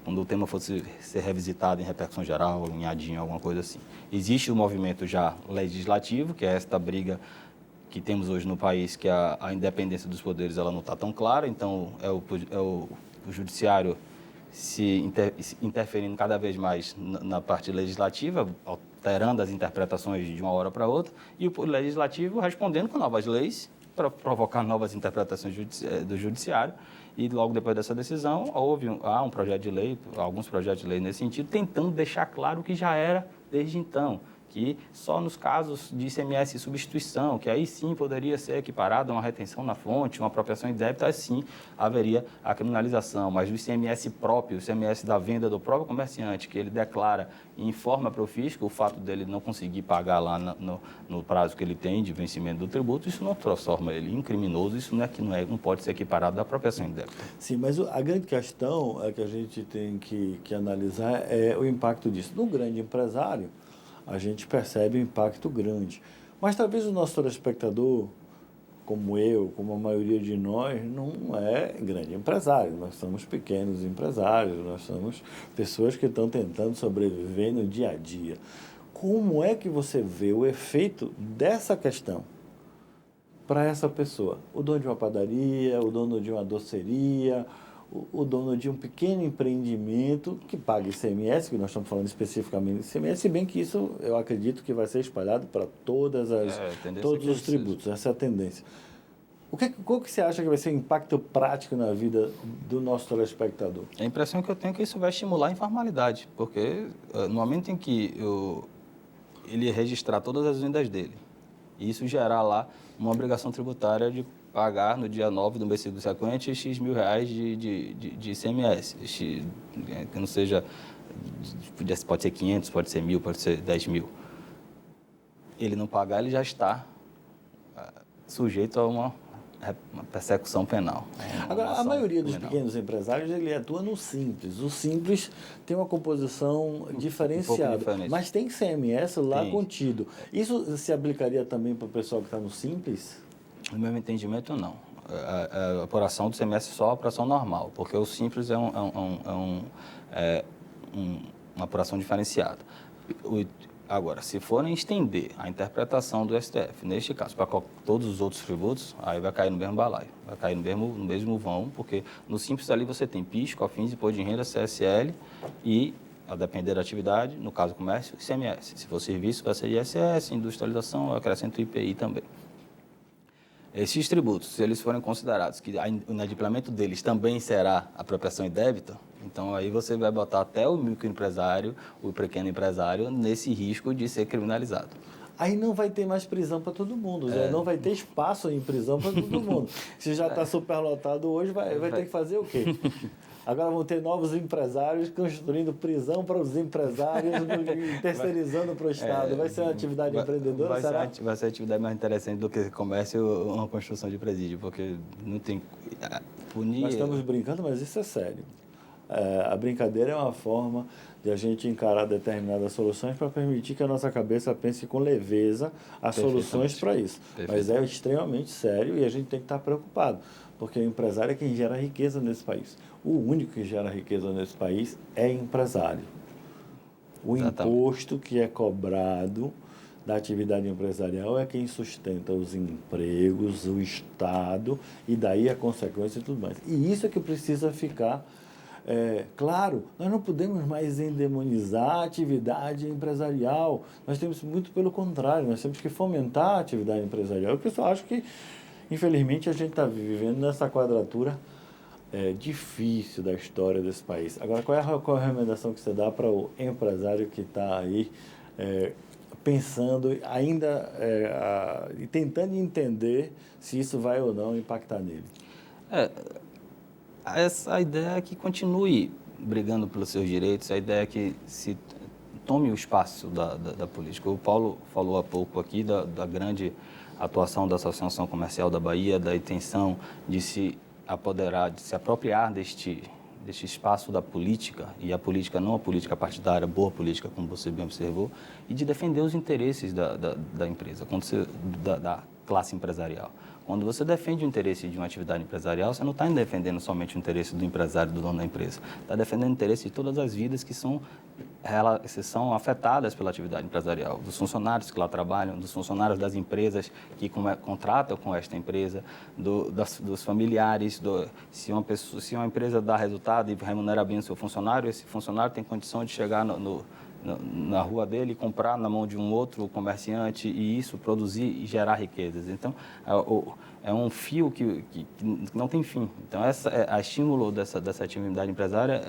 quando o tema fosse ser revisitado em repercussão geral, em ADIM, alguma coisa assim. Existe o movimento já legislativo, que é esta briga que temos hoje no país, que a independência dos poderes ela não está tão clara, então o judiciário interferindo cada vez mais na parte legislativa, alterando as interpretações de uma hora para outra, e o legislativo respondendo com novas leis para provocar novas interpretações do judiciário. E logo depois dessa decisão, há um projeto de lei, alguns projetos de lei nesse sentido, tentando deixar claro o que já era desde então, que só nos casos de ICMS e substituição, que aí sim poderia ser equiparado a uma retenção na fonte, uma apropriação indébita, assim haveria a criminalização. Mas o ICMS próprio, o ICMS da venda do próprio comerciante, que ele declara e informa para o fisco o fato dele não conseguir pagar lá no prazo que ele tem de vencimento do tributo, isso não transforma ele em criminoso, isso não pode ser equiparado à apropriação indébita. Sim, mas a grande questão que a gente tem que analisar é o impacto disso. No grande empresário, a gente percebe um impacto grande. Mas talvez o nosso telespectador, como eu, como a maioria de nós, não é grande empresário. Nós somos pequenos empresários, nós somos pessoas que estão tentando sobreviver no dia a dia. Como é que você vê o efeito dessa questão para essa pessoa? O dono de uma padaria, o dono de uma doceria, o dono de um pequeno empreendimento que paga ICMS, que nós estamos falando especificamente de ICMS, se bem que isso eu acredito que vai ser espalhado para todos os tributos, essa é a tendência. Qual que você acha que vai ser o impacto prático na vida do nosso telespectador? A impressão que eu tenho é que isso vai estimular a informalidade, porque no momento em que ele registrar todas as vendas dele, e isso gerar lá uma obrigação tributária de pagar no dia 9 do mês subsequente X mil reais de ICMS, que não seja, pode ser 500, pode ser 1.000, pode ser 10 mil. Ele não pagar, ele já está sujeito a uma persecução penal. Agora, a maioria dos pequenos empresários, ele atua no Simples. O Simples tem uma composição diferenciada, mas tem ICMS lá contido. Isso se aplicaria também para o pessoal que está no Simples? No meu entendimento, não. A apuração do ICMS é só a apuração normal, porque o Simples é uma apuração diferenciada. Agora, se forem estender a interpretação do STF, neste caso, para todos os outros tributos, aí vai cair no mesmo balaio, vai cair no mesmo vão, porque no Simples ali você tem PIS, COFINS, Imposto de Renda, CSL e, a depender da atividade, no caso comércio, ICMS. Se for serviço, vai ser ISS, industrialização, acrescento IPI também. Esses tributos, se eles forem considerados que o inadimplemento deles também será apropriação indébita, então aí você vai botar até o microempresário, o pequeno empresário, nesse risco de ser criminalizado. Aí não vai ter mais prisão para todo mundo, não vai ter espaço em prisão para todo mundo. Se já está superlotado hoje, vai ter que fazer o quê? Agora vão ter novos empresários construindo prisão para os empresários, terceirizando para o Estado. Vai ser uma atividade empreendedora, será? Vai ser uma atividade mais interessante do que comércio ou uma construção de presídio, porque não tem... Nós estamos brincando, mas isso é sério. A brincadeira é uma forma de a gente encarar determinadas soluções para permitir que a nossa cabeça pense com leveza as soluções para isso. Mas é extremamente sério e a gente tem que estar preocupado, porque o empresário é quem gera riqueza nesse país. O único que gera riqueza nesse país é empresário. O imposto que é cobrado da atividade empresarial é quem sustenta os empregos, o Estado, e daí a consequência e tudo mais. E isso é que precisa ficar claro. Nós não podemos mais endemonizar a atividade empresarial. Nós temos muito pelo contrário, nós temos que fomentar a atividade empresarial. Eu só acho que, infelizmente, a gente está vivendo nessa quadratura difícil da história desse país. Agora, qual é a recomendação que você dá para o empresário que está aí pensando ainda e tentando entender se isso vai ou não impactar nele? Essa ideia é que continue brigando pelos seus direitos, a ideia é que se tome o espaço da política. O Paulo falou há pouco aqui da grande atuação da Associação Comercial da Bahia, da intenção de se apoderar, de se apropriar deste espaço da política, e a política não a política partidária, boa política, como você bem observou, e de defender os interesses da empresa, classe empresarial. Quando você defende o interesse de uma atividade empresarial, você não está defendendo somente o interesse do empresário, do dono da empresa. Está defendendo o interesse de todas as vidas que são afetadas pela atividade empresarial, dos funcionários que lá trabalham, dos funcionários das empresas que contratam com esta empresa, dos familiares. Se uma empresa dá resultado e remunera bem o seu funcionário, esse funcionário tem condição de chegar na rua dele e comprar na mão de um outro comerciante e isso produzir e gerar riquezas. Então, é um fio que não tem fim. Então, a estímulo dessa atividade empresária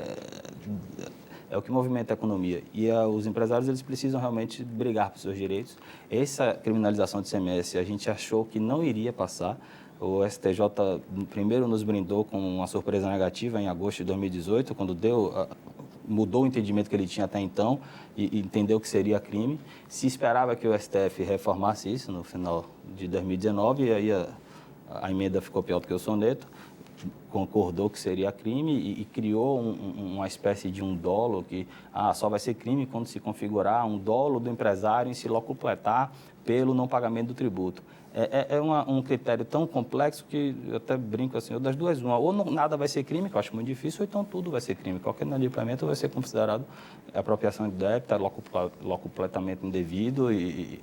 é o que movimenta a economia. E os empresários eles precisam realmente brigar por seus direitos. Essa criminalização de ICMS a gente achou que não iria passar. O STJ primeiro nos brindou com uma surpresa negativa em agosto de 2018, quando mudou o entendimento que ele tinha até então e entendeu que seria crime. Se esperava que o STF reformasse isso no final de 2019 e aí a emenda ficou pior do que o soneto, concordou que seria crime e criou uma espécie de um dolo que só vai ser crime quando se configurar um dolo do empresário em se locupletar pelo não pagamento do tributo. É um critério tão complexo que eu até brinco assim, das duas, ou nada vai ser crime, que eu acho muito difícil, ou então tudo vai ser crime. Qualquer inadimplemento vai ser considerado apropriação de débito, locupletamento indevido e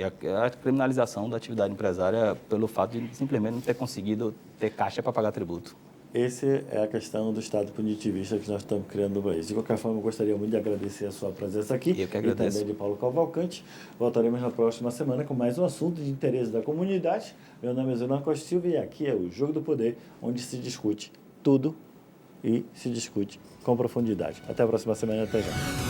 a criminalização da atividade empresária pelo fato de simplesmente não ter conseguido ter caixa para pagar tributo. Essa é a questão do Estado punitivista que nós estamos criando no país. De qualquer forma, eu gostaria muito de agradecer a sua presença aqui. Eu que agradeço. E também de Paulo Cavalcante. Voltaremos na próxima semana com mais um assunto de interesse da comunidade. Meu nome é Zé Costa Silva e aqui é o Jogo do Poder, onde se discute tudo e se discute com profundidade. Até a próxima semana. Até já.